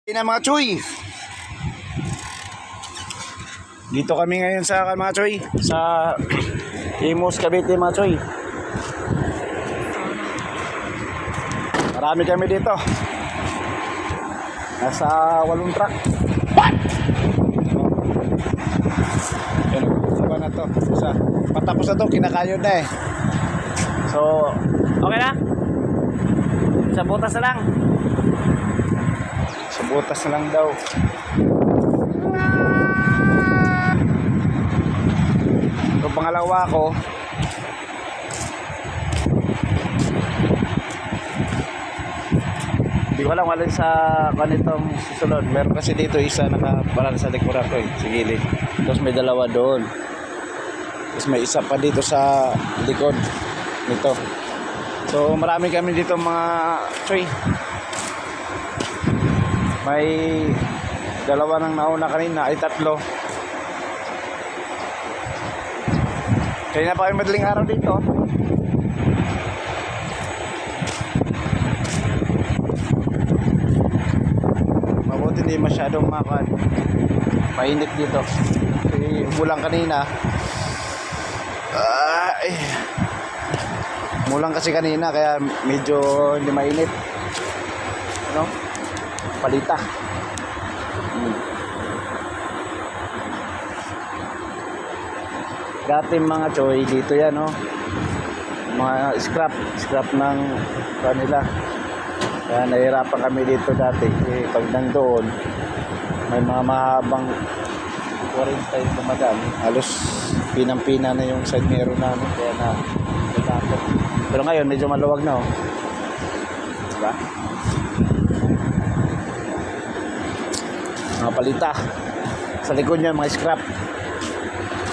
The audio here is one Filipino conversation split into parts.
Na mga choy. Dito kami ngayon sa mga choy, sa Imus Cavite mga choy. Marami kami dito. Nasa 8 truck. What? Yan, saban na to. Isa. Patapos na to, kinakayod na eh. So, okay na? Sa butas na lang. Sa butas na lang daw. Ito pangalawa ko. Hindi ko alam alin sa kanitong susunod. Meron kasi dito isa nakaparang sa likuran ko eh, sa gilid. Tapos may dalawa doon. Tapos may isa pa dito sa likod nito. So marami kami dito mga choy. May dalawa nang nauna kanina, ay 3. Kaya na pa kami madaling araw dito. Mabuti hindi masyadong mainit dito. Kasi mulang kanina. Mulang kasi kanina kaya medyo hindi mainit. Ano? Palita. Dati mga choy dito yan, no? Mga scrap ng kanila. Kaya nahirapan kami dito dati kasi pag nandoon may mga mahabang 40 yung dumadaan, halos pinang-pina na yung side mirror namin kaya natakot. Pero ngayon medyo maluwag na, oh. Diba? Mga palita sa likod niya, mga scrap.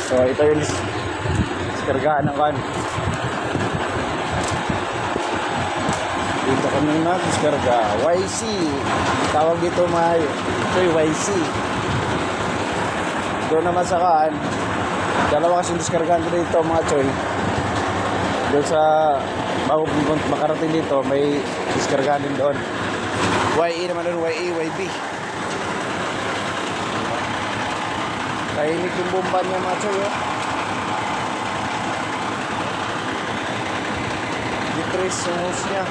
So ito yung iskargaan ng kan. Dito kami mag-iskarga YC, tawag dito mga choy, YC. Doon naman sa kan, dalawa kasing diskargaan dito mga choy. Doon sa bago makarating dito may diskargaan din doon. YE naman doon, YE, YB. Kahinig yung bomba niya mga choy, oh. Depress yung hose niya.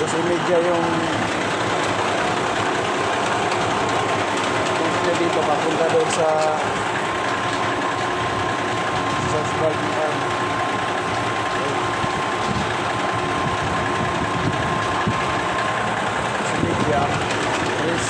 Kasi medya yung hose niya dito papunta doon sa spark arm. Kasi medya is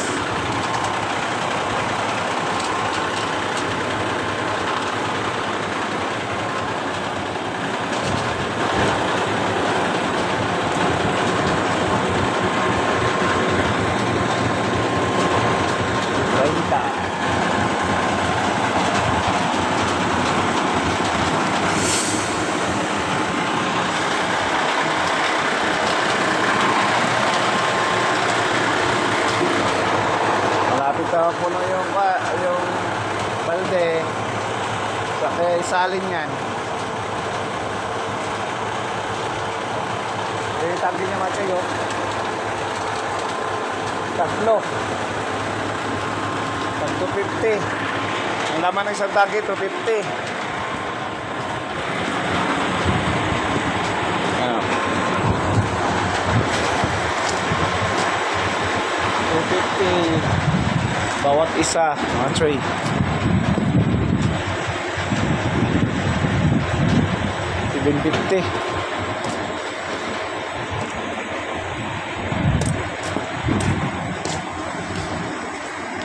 po na yung balde sa kaya isalin yan. Yung tangki niya matyo 3 pag 250 ang laman ng isang tangki 250. Ano? 250 bawat isa mga tray. $750.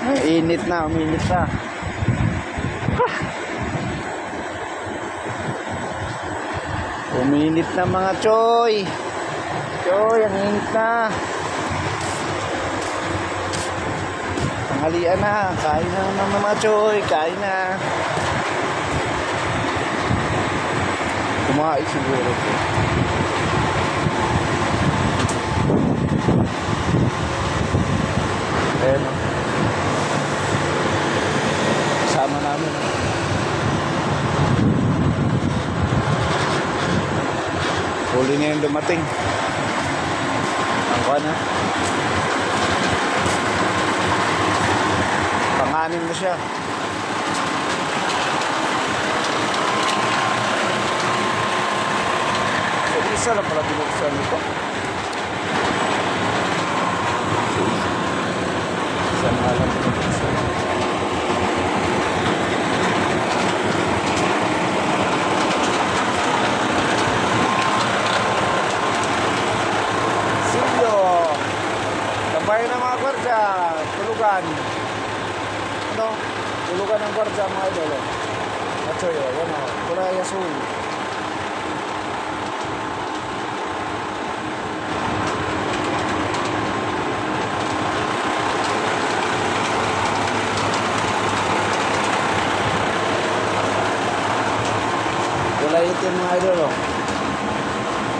Ay, init na, uminit na. Uminit na mga choy. Choy, ang init na. Tanghalian na, kain na naman mga choy, kain na. Kumain siguro po. Ayan, kasama namin. Huli na yung dumating. na. Panganin mo siya. So, isa lang pala binuksan nito. Isa nga lang binuksan. Silyo. Tambay na mga kwarta. Tulugan. Ano? Tulugan ng kwarta mga idol. Atsoy, yan o. Kulay asul. Kulay itim mga idol o.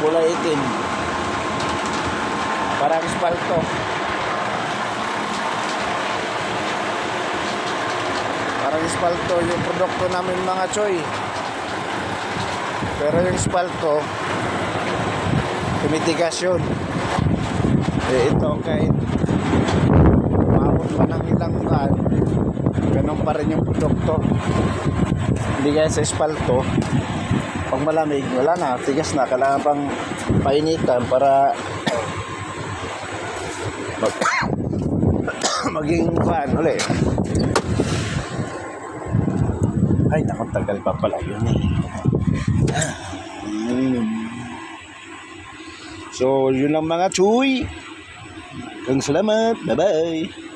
Kulay itim. Parang espalto. Parang espalto yung produkto namin mga choy. Pero yung espalto, tumitigas yun. Eh ito kahit maabot pa ng ilang buwan, ganun pa rin yung produkto. Hindi gaya sa espalto, pag malamig, wala na, tigas na. Kailangan pang painitan para maging fan ulit. Ay, naku, tagal pa pala yun eh. So, yun lang mga chuy. Kang salamat. Bye-bye.